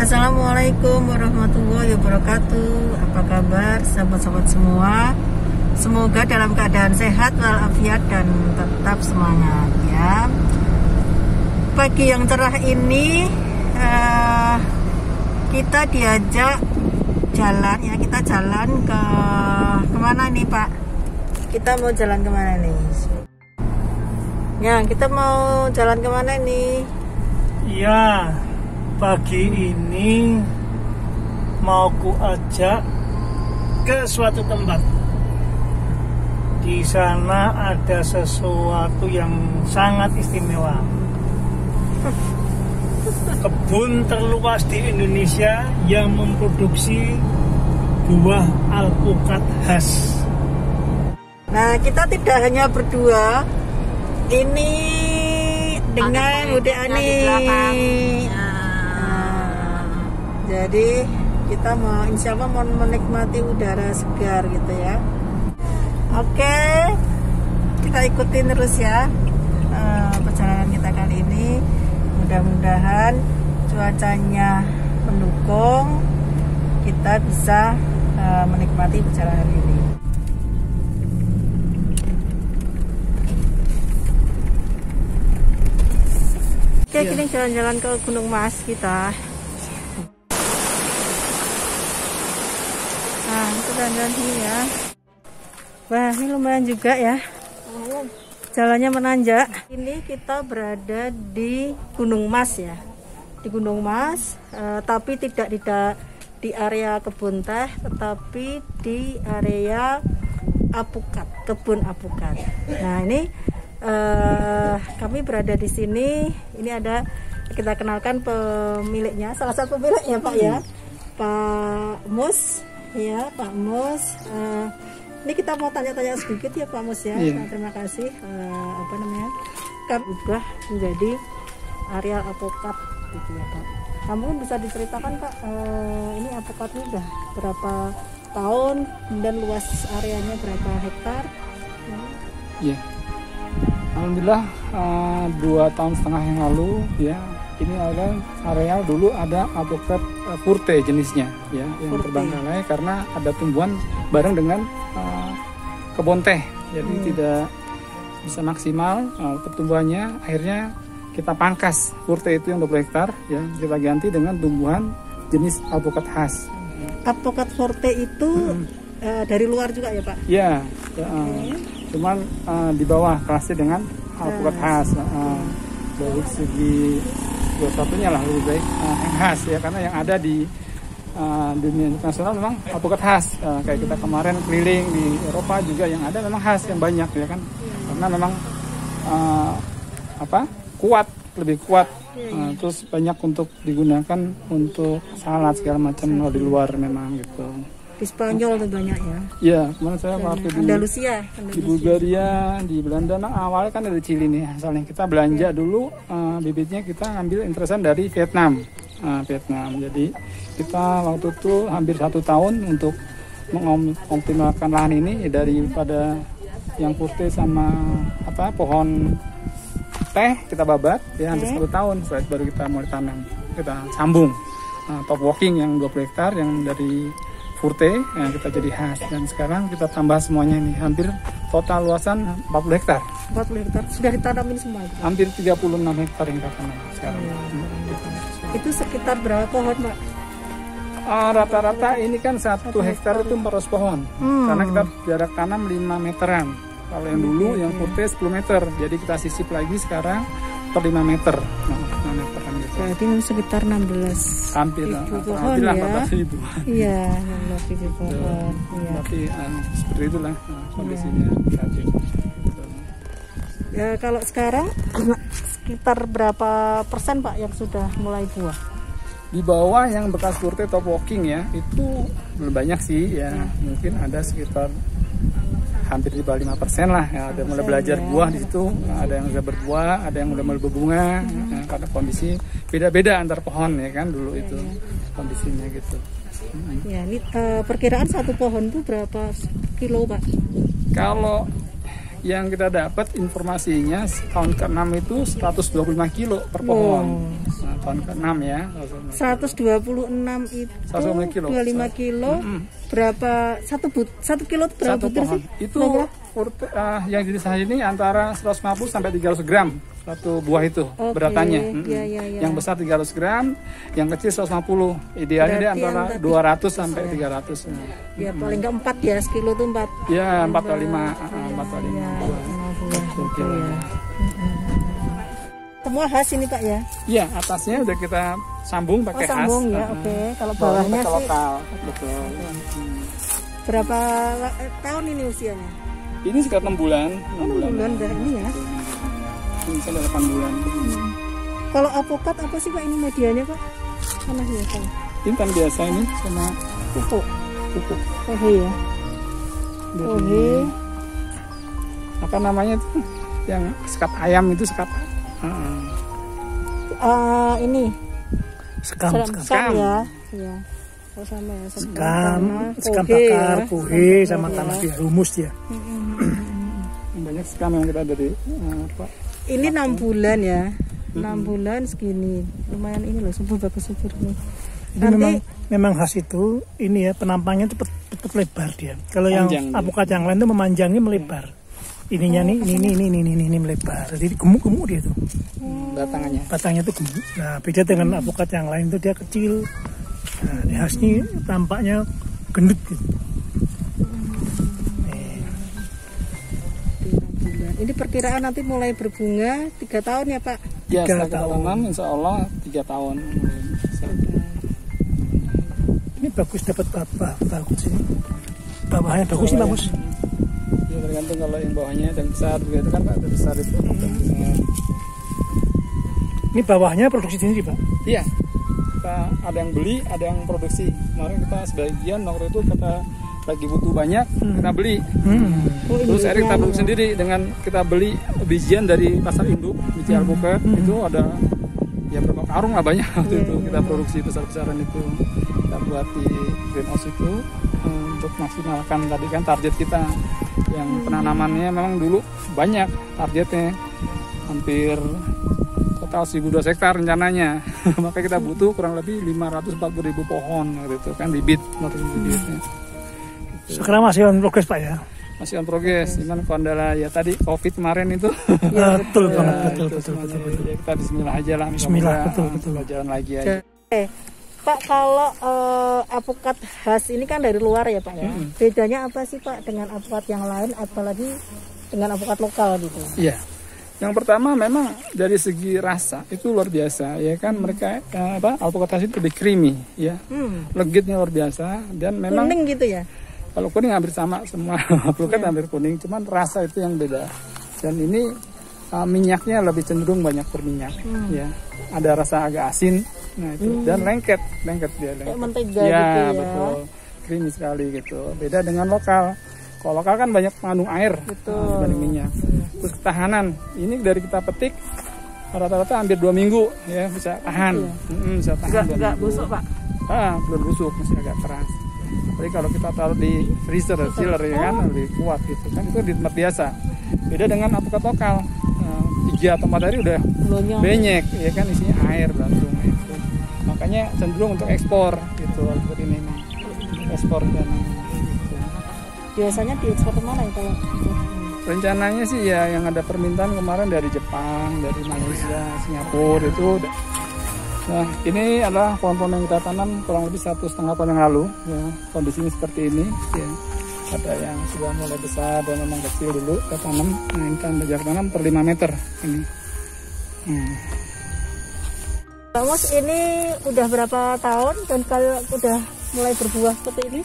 Assalamualaikum warahmatullahi wabarakatuh. Apa kabar sahabat-sahabat semua? Semoga dalam keadaan sehat walafiat dan tetap semangat ya. Pagi yang cerah ini kita diajak jalan ya. Kita jalan ke kemana nih Pak? Kita mau jalan kemana nih? Ya, kita mau jalan kemana nih? Iya, pagi ini mau ku ajak ke suatu tempat. Di sana ada sesuatu yang sangat istimewa. Kebun terluas di Indonesia yang memproduksi buah alpukat khas. Nah, kita tidak hanya berdua. Ini dengan Bude Ani. Jadi kita mau, insya Allah mau menikmati udara segar gitu ya. Oke, kita ikutin terus ya perjalanan kita kali ini. Mudah-mudahan cuacanya mendukung, kita bisa menikmati perjalanan ini. Oke, kita jalan-jalan ke Gunung Mas kita. Nah, itu jalan-jalan sini ya. Wah, ini lumayan juga ya. Jalannya menanjak. Ini kita berada di Gunung Mas ya. Di Gunung Mas, tapi tidak di area kebun teh, tetapi di area apukat, kebun apukat. Nah, ini kami berada di sini. Ini ada, kita kenalkan pemiliknya, salah satu pemiliknya Pak ya, Pak Mus ya, Pak Mus. Ini kita mau tanya-tanya sedikit ya Pak Mus ya. Nah, terima kasih. Apa namanya? Kan ubah menjadi areal apukat gitu ya Pak. Kamu bisa diceritakan Pak, ini apukatnya udah berapa tahun dan luas areanya berapa hektar? Iya. Alhamdulillah 2,5 tahun yang lalu ya, ini ada areal dulu ada apukat purte jenisnya ya, yang terbengkalai karena ada tumbuhan bareng dengan kebun teh, jadi tidak bisa maksimal pertumbuhannya. Akhirnya kita pangkas purte itu yang 20 hektar ya, kita ganti dengan tumbuhan jenis apukat khas. Apukat purte itu dari luar juga ya Pak? Iya. Cuman di bawah kelasnya dengan alpukat khas. Dari segi satunya lah lebih baik yang khas ya, karena yang ada di dunia internasional memang alpukat khas. Kayak kita kemarin keliling di Eropa juga yang ada memang khas, yang banyak ya kan, karena memang kuat, lebih kuat. Terus banyak untuk digunakan untuk salad segala macam di luar memang gitu. Di Spanyol tuh banyak ya. Iya, kemarin saya waktu di Andalusia. Di Bulgaria, di Belanda. Nah, awalnya kan dari Chili nih asalnya. Kita belanja dulu bibitnya, kita ambil interesan dari Vietnam. Vietnam. Jadi kita waktu itu hampir 1 tahun untuk mengoptimalkan lahan ini, daripada yang putih sama pohon teh kita babat ya, hampir 1 tahun setelah baru kita mulai tanam. Kita sambung top walking yang 20 hektar yang dari purte yang kita jadi khas, dan sekarang kita tambah semuanya ini, hampir total luasan 40 hektar. 40 hektar sudah ditanamin semua itu? Hampir 36 hektar yang kita tanam sekarang. Itu sekitar berapa pohon Pak? Rata-rata ini kan 1 hektar itu 400 pohon, karena kita jarak tanam 5 meteran. Kalau yang dulu yang purte 10 meter, jadi kita sisip lagi sekarang per 5 meter. 5 meteran gitu. Berarti sekitar 16 hampir pohon ya? 14.000. Iya, 16.000 pohon. Iya. Tapi seperti itulah kondisinya saat ini. Ya, kalau sekarang sekitar berapa persen Pak yang sudah mulai buah? Di bawah yang bekas purte top walking ya, itu belum banyak sih ya. Mungkin ada sekitar hampir di bawah 5% lah ya, ada mulai belajar buah di situ, ada yang sudah berbuah, ada yang udah mulai berbunga ya, karena kondisi beda-beda antar pohon ya kan dulu itu kondisinya gitu. Ya, ini perkiraan satu pohon itu berapa kilo Pak? Kalau yang kita dapat informasinya tahun ke-6 itu 125 kilo per pohon. Nah, tahun ke-6 ya. 126 itu 125 kilo. 25 kilo. Berapa satu kilo itu berapa Satu butir pohon. sih? Itu yang jenis hasil ini antara 150 sampai 300 gram satu buah itu beratannya. Ya. Yang besar 300 gram, yang kecil 150. Idealnya dia antara 200 sampai 300. Ya paling nggak 4 ya, sekilo tuh 4. Ya 4 atau 5, 4 atau 5 buah. Oke ya. Semua khas ini Pak ya? Iya, atasnya udah kita sambung pakai sambung khas. ya, oke. Kalau bawahnya pakai sih lokal, betul. berapa tahun ini usianya? Ini sekitar 6 bulan. 6 bulan dari ini ya. Ini bisa 8 bulan. Kalau apokat apa sih Pak ini medianya Pak? Tanah biasa. Intan biasa ini sama Pupuk. pupuk. Oke ya. Oke. Apa namanya tuh? Yang sekat ayam itu sekat. Ini Sekam ya. Iya. Oh sama ya. sekam bakar, kuhe, sama tanah dia rumus ya. Banyak sekam yang kita dari Pak. Ini 6 bulan ya. 6 bulan segini. Lumayan ini loh, subur bagus subur nih. Jadi memang khas itu ini ya, penampangnya itu tetap lebar dia. Kalau yang apokat yang lain itu memanjangnya melebar. Ininya nih, ini melebar. Jadi gemuk-gemuk dia tuh. Batangnya tuh gemuk. Nah, beda dengan apokat yang lain itu dia kecil. Nah, di khas ini tampaknya gendut gitu. Ini perkiraan nanti mulai berbunga 3 tahun ya Pak? Ya, 3 tahun, insya Allah 3 tahun. Ini bagus, dapat bagus ini. Bawahnya bagus sih, bagus. Ya tergantung, kalau yang bawahnya yang besar itu kan Pak, besar itu. Ini bawahnya produksi sendiri Pak? Iya, kita ada yang beli, ada yang produksi. Kemarin kita sebagian waktu itu kita lagi butuh banyak, kita beli. Terus Erik kita produksi sendiri dengan kita beli bijian dari pasar induk, biji alpukat. Itu ada ya berapa karung lah banyak waktu itu kita produksi besar-besaran itu. Kita buat di greenhouse itu untuk maksimalkan tadi kan target kita. Yang penanamannya memang dulu banyak targetnya, hampir total 1.200 hektar rencananya. Maka kita butuh kurang lebih 540.000 pohon gitu kan, bibitnya. Sekarang masih on progress Pak ya? Masih on progress, cuman kendala ya tadi COVID kemarin itu. Ya, betul banget, betul. Ya, kita bismillah aja lah. Bismillah, betul. Jalan lagi aja. Pak, kalau apokat khas ini kan dari luar ya Pak ya. Bedanya apa sih Pak dengan apokat yang lain, apalagi dengan apokat lokal gitu? Iya. Yang pertama memang dari segi rasa itu luar biasa ya kan, mereka alpukat khas itu lebih creamy ya. Legitnya luar biasa dan memang kuning gitu ya. Kalau kuning hampir sama semua, alpukat hampir kuning, cuman rasa itu yang beda. Dan ini minyaknya lebih cenderung banyak berminyak ya. Ada rasa agak asin. Nah itu dan lengket dia. Kayak mentega ya, gitu ya. Betul. Creamy sekali gitu. Beda dengan lokal. Kalau lokal kan banyak mengandung air dibanding minyak. Terus ketahanan, ini dari kita petik rata-rata hampir 2 minggu ya bisa tahan. Bisa tahan. Enggak busuk Pak? Belum busuk, masih agak keras. Tapi kalau kita taruh di freezer, chiller ya kan lebih kuat gitu kan, itu di tempat biasa. Beda dengan apokat lokal. 3 atau 4 hari udah benyek ya kan, isinya air langsung itu. Makanya cenderung untuk ekspor gitu seperti ini nih. Ekspor dan gitu. Biasanya diekspor kemana ya kalau? Rencananya sih ya yang ada permintaan kemarin dari Jepang, dari Malaysia, Singapura itu. Nah ini adalah pohon-pohon yang kita tanam kurang lebih 1,5 tahun yang lalu ya. Kondisinya seperti ini ya. Ada yang sudah mulai besar dan memang kecil dulu kita tanam. Nah ini kan jarak tanam per 5 meter ini. Pak Mus, ini udah berapa tahun dan kalau udah mulai berbuah seperti ini?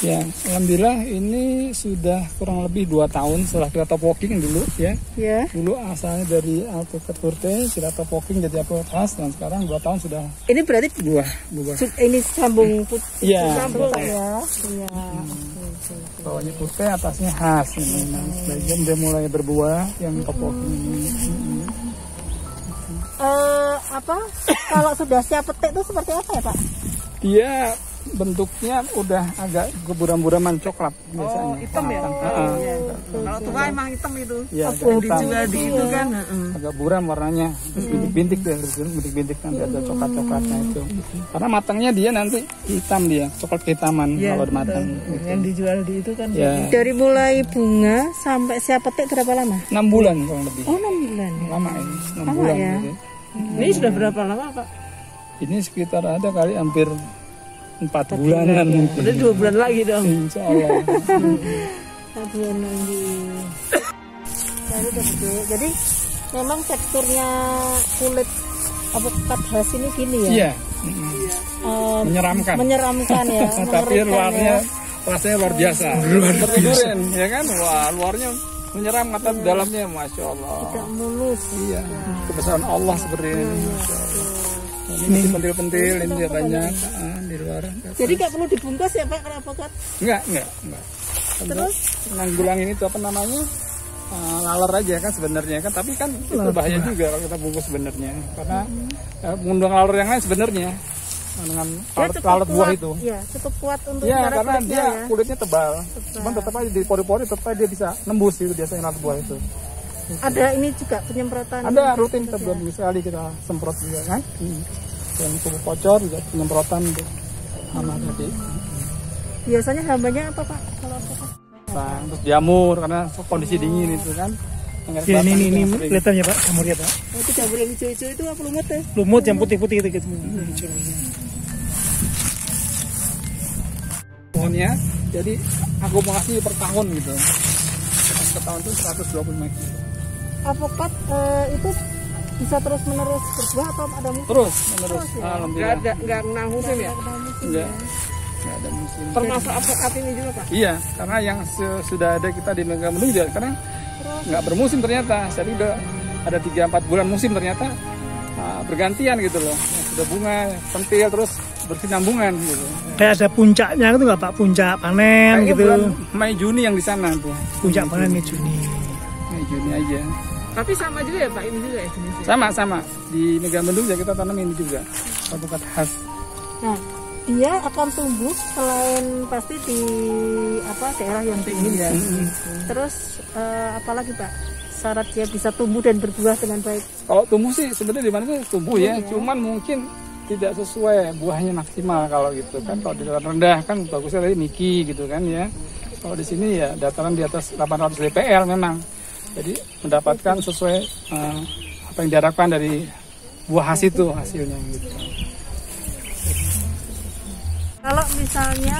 Ya, alhamdulillah ini sudah kurang lebih 2 tahun setelah kita top walking dulu ya. Ya. Dulu asalnya dari alpukat purte, kita top walking jadi apokat khas, dan sekarang 2 tahun sudah. Ini berarti buah. Ini sambung putih. Iya. Sambung ya. Iya. Bawahnya purte, atasnya khas ini. Nah, sebagian dia mulai berbuah yang top walking ini. Kalau sudah siap petik itu seperti apa ya Pak? Dia bentuknya udah agak keburam-buraman coklat biasanya. Oh, hitam ya? Kalau tua emang hitam itu. Ya, dijual di itu kan. Agak buram warnanya, terus bintik-bintik deh, bintik-bintik nanti ada coklat-coklatnya itu. Karena matangnya dia nanti hitam dia, coklat kehitaman kalau matang. Gitu. Yang dijual di itu kan. Ya. Dari mulai bunga sampai siap petik berapa lama? 6 bulan kurang lebih. Oh, 6 bulan. Lama ini, 6 Lama bulan. ya? Gitu. Ini sudah berapa lama Pak? Ini sekitar ada kali hampir 4 bulanan. Udah 2 bulan lagi dong. Insya Allah. 4 bulan lagi. Baru udah gede. Jadi memang teksturnya kulit avokat khas ini gini ya? Iya. Menyeramkan. Menyeramkan ya. Tapi luarnya rasanya luar biasa. Seperti durian, ya kan? Wah, luarnya menyeram, kata dalamnya, masya Allah. Tidak mulus. Iya. Kebesaran Allah seperti ini. Masya Allah. Ini pentil-pentil, ini dia banyak di luar. Jadi nggak perlu dibungkus ya Pak kalau avokat? Enggak. Terus? Nanggulangin itu apa namanya? Laler aja kan sebenarnya kan, tapi kan itu bahaya juga kalau kita bungkus sebenarnya, karena mengundang laler yang lain sebenarnya dengan laler buah itu. Iya, cukup kuat untuk ya, karena dia ya. kulitnya tebal, cuman tetap aja di pori-pori tetap aja dia bisa nembus itu biasanya laler buah itu. Ada ini juga penyemprotan. Ada rutin kita buat sekali kita semprot juga kan. Dan pupuk kocor juga penyemprotan untuk hama tadi. Biasanya hambanya apa Pak kalau avokat? Nah, untuk jamur karena kondisi dingin itu kan. Ya, ini kelihatan ya Pak, jamur ya Pak. Oh, itu jamur yang hijau-hijau itu apa lumut ya? Lumut yang putih-putih itu gitu. Pohonnya, jadi aku mau kasih per tahun gitu. Per tahun itu 125 kilo. Avokat itu bisa terus menerus berbuah atau ada musim? Terus menerus. Ya? Alhamdulillah. Nggak kenal musim ya? Enggak. Nggak ada musim. Termasuk avokat ini juga Pak? Iya, karena yang sudah ada kita di Megamendung juga karena nggak bermusim ternyata. Jadi udah ada 3-4 bulan musim ternyata bergantian gitu loh. Yang sudah bunga, pentil terus bersinambungan gitu. Kayak ada puncaknya gitu nggak Pak? Puncak panen Kayaknya gitu. bulan Mei Juni yang di sana tuh. Puncak panen Mei Juni. Mei Juni aja. Tapi sama juga ya Pak, ini juga ya jenisnya? Sama. Di Megamendung juga kita tanam ini juga. Avokat khas. Nah, dia akan tumbuh selain pasti di daerah yang tinggi ya. Terus apalagi Pak syarat dia bisa tumbuh dan berbuah dengan baik? Kalau tumbuh sih sebenarnya di mana sih tumbuh ya, cuman mungkin tidak sesuai buahnya maksimal kalau gitu kan. Kalau di dataran rendah kan bagusnya tadi Miki gitu kan ya. Kalau di sini ya dataran di atas 800 dpl memang. Jadi mendapatkan sesuai apa yang diharapkan dari buah khas itu hasilnya gitu. Kalau misalnya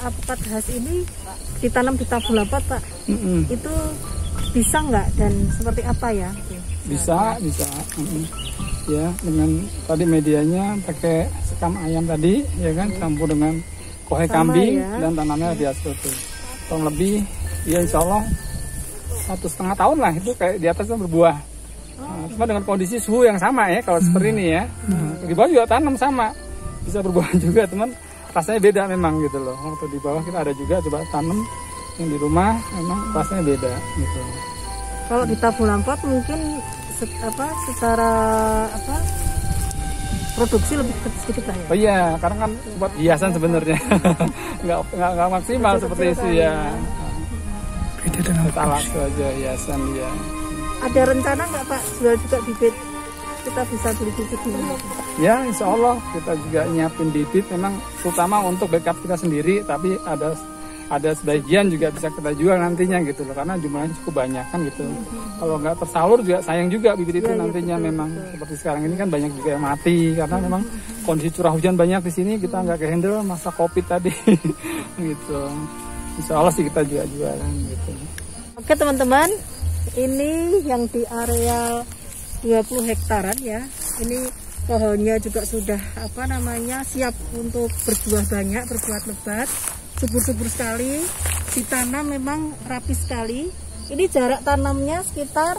avokat khas ini ditanam di tabung lapat Pak, itu bisa nggak dan seperti apa ya? Bisa. Ya, dengan tadi medianya pakai sekam ayam tadi, ya kan, campur dengan kohe kambing ya. Dan tanamnya di atas itu. Kurang lebih, ya insya Allah 1,5 tahun lah itu kayak di atasnya berbuah. Cuma dengan kondisi suhu yang sama ya, kalau seperti ini ya. Di bawah juga tanam sama, bisa berbuah juga teman. Rasanya beda memang gitu loh. Waktu di bawah kita ada juga coba tanam yang di rumah memang rasanya beda gitu. Kalau di tabung lapat mungkin secara produksi lebih sedikit lah ya. Oh iya, karena kan buat hiasan sebenarnya. nggak maksimal seperti itu ya. Beda dengan alat aja hiasan ya. Ada rencana nggak Pak jual juga bibit? Kita bisa beli bibit dulu. Ya, insya Allah kita juga nyiapin bibit memang terutama untuk backup kita sendiri, tapi ada sebagian juga bisa kita jual nantinya gitu loh, karena jumlahnya cukup banyak kan gitu. Kalau nggak tersalur juga sayang juga bibit itu nantinya memang seperti sekarang ini kan banyak juga yang mati karena memang kondisi curah hujan banyak di sini, kita nggak kehandle masa COVID tadi gitu. Insya Allah sih kita juga jualan gitu. Oke teman-teman, ini yang di area 20 hektaran ya. Ini pohonnya juga sudah siap untuk berbuah banyak, berbuah lebat, subur-subur sekali. Ditanam memang rapi sekali. Ini jarak tanamnya sekitar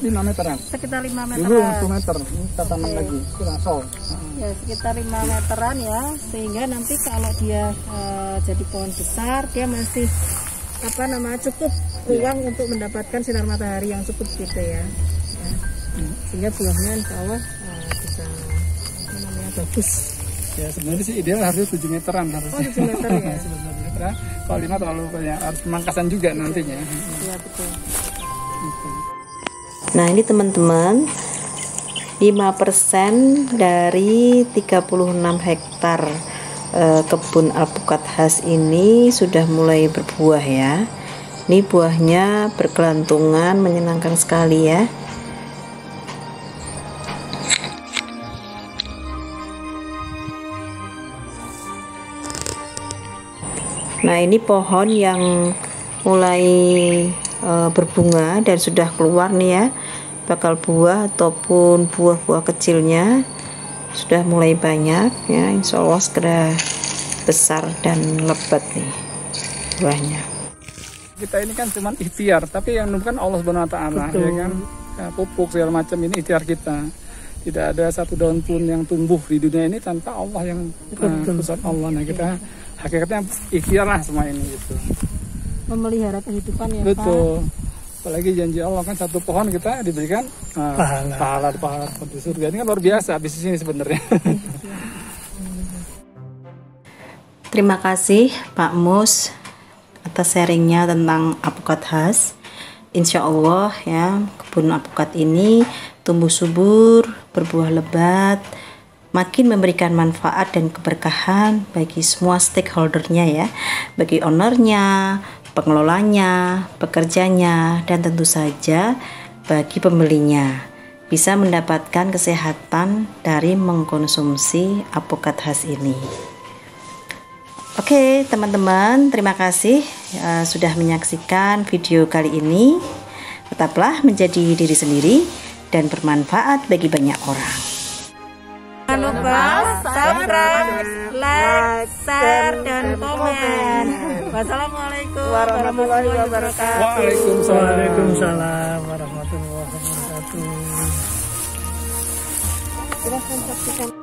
5 meteran. Sekitar 5 meteran. Dulu 1 meter, ini kita tanam lagi, kurang Ya, sekitar 5 meteran ya, sehingga nanti kalau dia jadi pohon besar, dia masih cukup ruang untuk mendapatkan sinar matahari yang cukup gitu ya. Sehingga buahnya insya Allah bisa bagus. Ya sebenarnya sih ideal harus 7 meteran harusnya. 7 meter ya. Sebenarnya karena kalau 5 terlalu banyak, harus pemangkasan juga nantinya. Iya betul. Gitu. Nah ini teman-teman, 5% dari 36 hektar kebun alpukat khas ini sudah mulai berbuah ya. Ini buahnya berkelantungan, menyenangkan sekali ya. Nah ini pohon yang mulai berbunga dan sudah keluar nih ya, bakal buah ataupun buah-buah kecilnya sudah mulai banyak ya, insya Allah segera besar dan lebat nih buahnya. Kita ini kan cuma ikhtiar, tapi yang menentukan Allah Subhanahu wa taala ya kan. Ya, pupuk segala macam ini ikhtiar kita. Tidak ada satu daun pun yang tumbuh di dunia ini tanpa Allah yang pusat Allah. Nah kita hakikatnya ikhtiar lah semua ini gitu. Memelihara kehidupan ya Betul. Pak. Apalagi janji Allah kan satu pohon kita diberikan pahala seperti surga. Ini kan luar biasa bisnis ini sebenarnya. Terima kasih Pak Mus atas sharingnya tentang alpukat khas. Insya Allah ya, kebun alpukat ini tumbuh subur, berbuah lebat, makin memberikan manfaat dan keberkahan bagi semua stakeholdernya ya, bagi ownernya, pengelolanya, pekerjanya, dan tentu saja bagi pembelinya bisa mendapatkan kesehatan dari mengkonsumsi alpukat khas ini. Oke teman-teman, terima kasih sudah menyaksikan video kali ini. Tetaplah menjadi diri sendiri dan bermanfaat bagi banyak orang. Jangan lupa subscribe, like, share, dan komen. Wassalamualaikum warahmatullahi wabarakatuh. Waalaikumsalam warahmatullahi wabarakatuh. Silahkan saksikan.